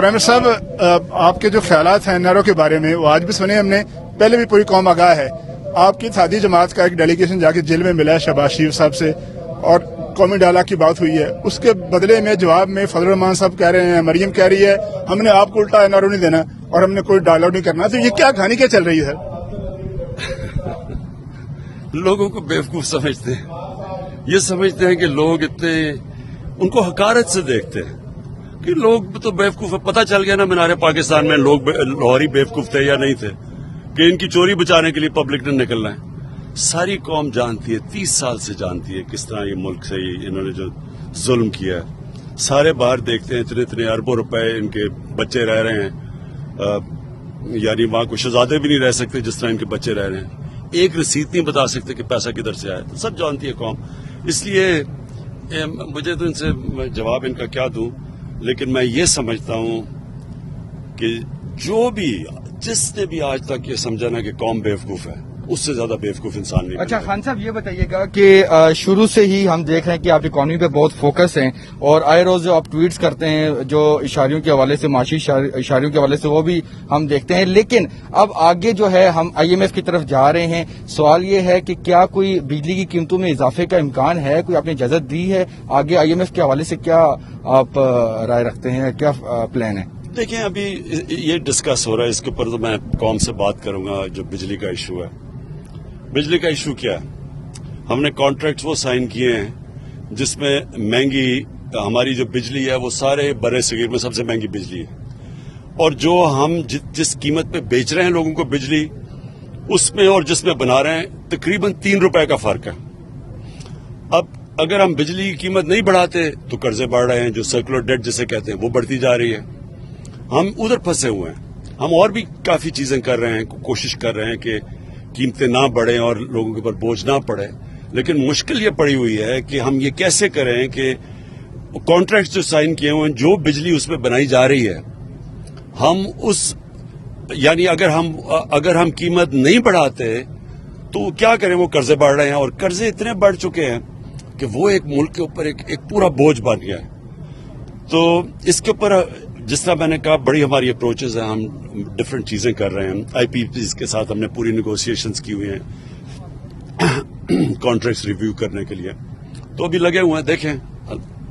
Prime minister صاحب آپ کے جو خیالات ہیں NRO کے بارے میں وہ آج بھی سنے ہم نے, پہلے بھی پوری قوم آگاہ ہے. آپ کی اتحادی جماعت کا ایک ڈیلیگیشن جا کے جیل میں ملا ہے شہباز شریف صاحب سے اور قومی ڈائلاگ کی بات ہوئی ہے. اس کے بدلے میں جواب میں فضل الرحمان صاحب کہہ رہے ہیں, مریم کہہ رہی ہے ہم نے آپ کو الٹا NRO نہیں دینا اور ہم نے کوئی ڈائلاگ نہیں کرنا. تو یہ کیا کہانی کیا چل رہی ہے؟ لوگوں کو بیوقوف سمجھتے ہیں, یہ سمجھتے ہیں کہ لوگ اتنے ان کو حقارت سے دیکھتے ہیں کہ لوگ تو بیوقوف ہے. پتہ چل گیا نا مینار پاکستان میں لوگ لاہوری بیوقوف تھے یا نہیں تھے کہ ان کی چوری بچانے کے لیے پبلک نے نکلنا ہے. ساری قوم جانتی ہے, 30 سال سے جانتی ہے کس طرح یہ ملک سے انہوں نے جو ظلم کیا ہے. سارے باہر دیکھتے ہیں اتنے اتنے اربوں روپے ان کے بچے رہ رہے ہیں, یعنی وہاں کوئی شہزادے بھی نہیں رہ سکتے جس طرح ان کے بچے رہ رہے ہیں. ایک رسید نہیں بتا سکتے کہ پیسہ کدھر سے آیا. تو سب جانتی ہے قوم. اس لیے مجھے تو ان سے جواب ان کا کیا دوں, لیکن میں یہ سمجھتا ہوں کہ جو بھی جس نے بھی آج تک یہ سمجھا نا کہ قوم بیوقوف ہے, اس سے زیادہ بیوقوف انسان نہیں. اچھا خان صاحب یہ بتائیے گا کہ شروع سے ہی ہم دیکھ رہے ہیں کہ آپ اکانومی پہ بہت فوکس ہیں اور آئے روز جو آپ ٹویٹس کرتے ہیں جو اشاریوں کے حوالے سے, معاشی اشاریوں کے حوالے سے, وہ بھی ہم دیکھتے ہیں. لیکن اب آگے جو ہے ہم IMF کی طرف جا رہے ہیں. سوال یہ ہے کہ کیا کوئی بجلی کی قیمتوں میں اضافے کا امکان ہے؟ کوئی آپ نے اجازت دی ہے؟ آگے IMF کے حوالے سے کیا آپ رائے رکھتے ہیں, کیا پلان ہے؟ دیکھیں ابھی یہ ڈسکس ہو رہا ہے, اس کے اوپر تو میں قوم سے بات کروں گا. جو بجلی کا ایشو ہے, بجلی کا ایشو کیا ہے؟ ہم نے کانٹریکٹس وہ سائن کیے ہیں جس میں مہنگی ہماری جو بجلی ہے وہ سارے برے صغیر میں سب سے مہنگی بجلی ہے, اور جو ہم جس قیمت پہ بیچ رہے ہیں لوگوں کو بجلی, اس میں اور جس میں بنا رہے ہیں تقریباً 3 روپے کا فرق ہے. اب اگر ہم بجلی کی قیمت نہیں بڑھاتے تو قرضے بڑھ رہے ہیں, جو سرکولر ڈیٹ جسے کہتے ہیں وہ بڑھتی جا رہی ہے. ہم ادھر پھنسے ہوئے ہیں. ہم اور بھی کافی چیزیں کر رہے ہیں, کوشش کر رہے ہیں کہ قیمتیں نہ بڑھیں اور لوگوں کے اوپر بوجھ نہ پڑے, لیکن مشکل یہ پڑی ہوئی ہے کہ ہم یہ کیسے کریں کہ کانٹریکٹ جو سائن کیے ہوئے ہیں, جو بجلی اس میں بنائی جا رہی ہے, ہم اس یعنی اگر ہم قیمت نہیں بڑھاتے تو کیا کریں؟ وہ قرضے بڑھ رہے ہیں, اور قرضے اتنے بڑھ چکے ہیں کہ وہ ایک ملک کے اوپر ایک پورا بوجھ بن گیا ہے. تو اس کے اوپر جس طرح میں نے کہا بڑی ہماری اپروچز ہیں, ہم ڈفرینٹ چیزیں کر رہے ہیں. IPPs کے ساتھ ہم نے پوری نیگوسیشنز کی ہوئی ہیں کانٹریکٹس ریویو کرنے کے لیے, تو ابھی لگے ہوئے ہیں. دیکھیں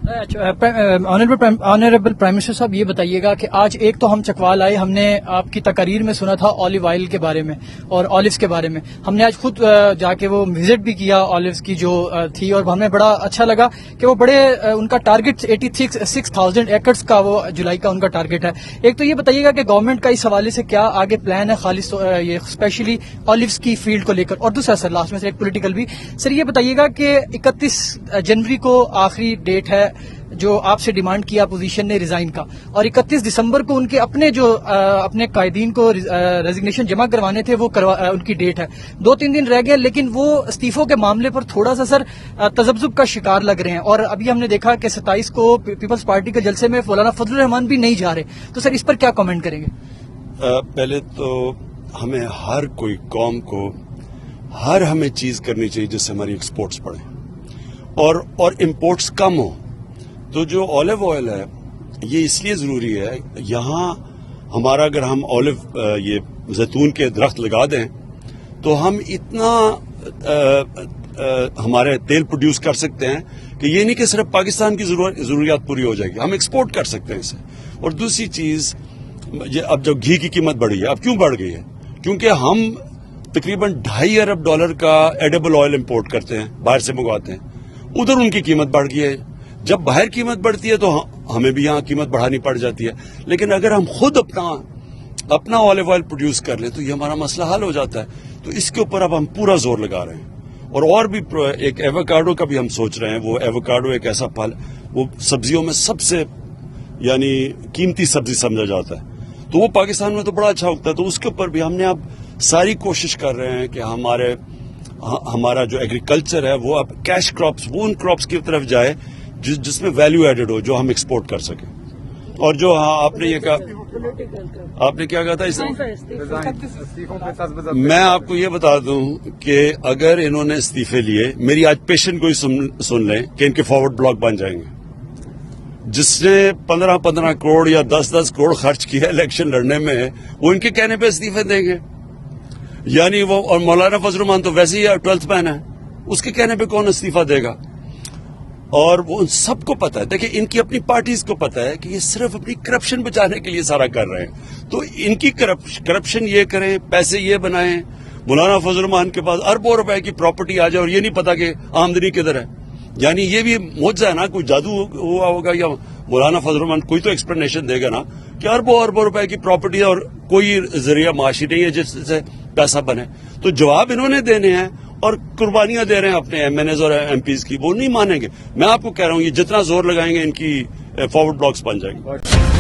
آنریبل پرائم منسٹر صاحب یہ بتائیے گا کہ آج ایک تو ہم چکوال آئے, ہم نے آپ کی تقاریر میں سنا تھا آلیو آئل کے بارے میں اور آلیوز کے بارے میں. ہم نے آج خود جا کے وہ وزٹ بھی کیا آلیوز کی جو تھی, اور ہمیں بڑا اچھا لگا کہ وہ بڑے ان کا ٹارگٹ 86,000 ایکڑز کا وہ جولائی کا ان کا ٹارگٹ ہے. ایک تو یہ بتائیے گا کہ گورنمنٹ کا اس حوالے سے کیا آگے پلان ہے خالص یہ اسپیشلی آلیوز کی فیلڈ کو لے کر. اور دوسرا سر لاسٹ میں سے ایک پولیٹیکل بھی سر یہ بتائیے گا کہ 31 جنوری کو آخری ڈیٹ ہے جو آپ سے ڈیمانڈ کیا اپوزیشن نے ریزائن کا, اور 31 دسمبر کو ان کے اپنے قائدین کو ریزگنیشن جمع کروانے تھے, وہ ان کی ڈیٹ ہے. 2-3 دن رہ گئے, لیکن وہ استعفوں کے معاملے پر تھوڑا سا سر تذبذب کا شکار لگ رہے ہیں. اور ابھی ہم نے دیکھا کہ 27 کو پیپلز پارٹی کے جلسے میں مولانا فضل الرحمان بھی نہیں جا رہے. تو سر اس پر کیا کامنٹ کریں گے؟ پہلے تو ہمیں ہر کوئی قوم کو ہمیں چیز کرنی چاہیے جس سے ہماری ایکسپورٹس بڑھیں اور امپورٹس کم ہوں. تو جو آلیو آئل ہے یہ اس لیے ضروری ہے, یہاں ہمارا اگر ہم آلیو یہ زیتون کے درخت لگا دیں تو ہم اتنا ہمارے تیل پروڈیوس کر سکتے ہیں کہ یہ نہیں کہ صرف پاکستان کی ضروریات پوری ہو جائے گی, ہم ایکسپورٹ کر سکتے ہیں اسے. اور دوسری چیز اب جو گھی کی قیمت بڑھی ہے, اب کیوں بڑھ گئی ہے؟ کیونکہ ہم تقریباً $2.5 ارب کا ایڈیبل آئل امپورٹ کرتے ہیں, باہر سے منگواتے ہیں, ادھر ان کی قیمت بڑھ گئی ہے. جب باہر قیمت بڑھتی ہے تو ہمیں بھی یہاں قیمت بڑھانی پڑ جاتی ہے. لیکن اگر ہم خود اپنا آلیو آئل پروڈیوس کر لیں تو یہ ہمارا مسئلہ حل ہو جاتا ہے. تو اس کے اوپر اب ہم پورا زور لگا رہے ہیں. اور بھی ایک ایووکاڈو کا بھی ہم سوچ رہے ہیں. وہ ایووکاڈو ایک ایسا پھل, وہ سبزیوں میں سب سے یعنی قیمتی سبزی سمجھا جاتا ہے, تو وہ پاکستان میں تو بڑا اچھا اگتا ہے. تو اس کے اوپر بھی ہم نے اب ساری کوشش کر رہے ہیں کہ ہمارا جو ایگریکلچر ہے وہ اب کیش کراپس, وہ ان کراپس کی طرف جائے جس میں ویلیو ایڈڈ ہو, جو ہم ایکسپورٹ کر سکیں. اور جو آپ نے یہ کہا, آپ نے کیا کہا تھا اس میں آپ کو یہ بتا دوں کہ اگر انہوں نے استعفے لیے, میری آج پیشنٹ کو ہی سن لیں کہ ان کے فارورڈ بلاک بن جائیں گے. جس نے 15 کروڑ یا 10 کروڑ خرچ کیا الیکشن لڑنے میں، وہ ان کے کہنے پہ استعفے دیں گے؟ یعنی وہ، اور مولانا فضل الرحمان تو ویسے ہی 12th مین ہے، اس کے کہنے پہ کون استعفیٰ دے گا؟ اور وہ ان سب کو پتا ہے، دیکھیں ان کی اپنی پارٹیز کو پتا ہے کہ یہ صرف اپنی کرپشن بچانے کے لیے سارا کر رہے ہیں، تو ان کی کرپشن یہ کریں، پیسے یہ بنائیں۔ مولانا فضل الرحمان کے پاس اربوں روپے کی پراپرٹی آ جائے اور یہ نہیں پتا کہ آمدنی کدھر ہے، یعنی یہ بھی معجزہ ہے نا، کوئی جادو ہوا ہوگا، یا مولانا فضل الرحمان کوئی تو ایکسپلینیشن دے گا نا کہ اربوں روپے کی پراپرٹی اور کوئی ذریعہ معاشی نہیں ہے جس سے پیسہ بنے۔ تو جواب انہوں نے دینے ہیں اور قربانیاں دے رہے ہیں اپنے ایم این ایز اور ایم پیز کی، وہ نہیں مانیں گے۔ میں آپ کو کہہ رہا ہوں یہ جتنا زور لگائیں گے ان کی فارورڈ بلاکس بن جائیں گے۔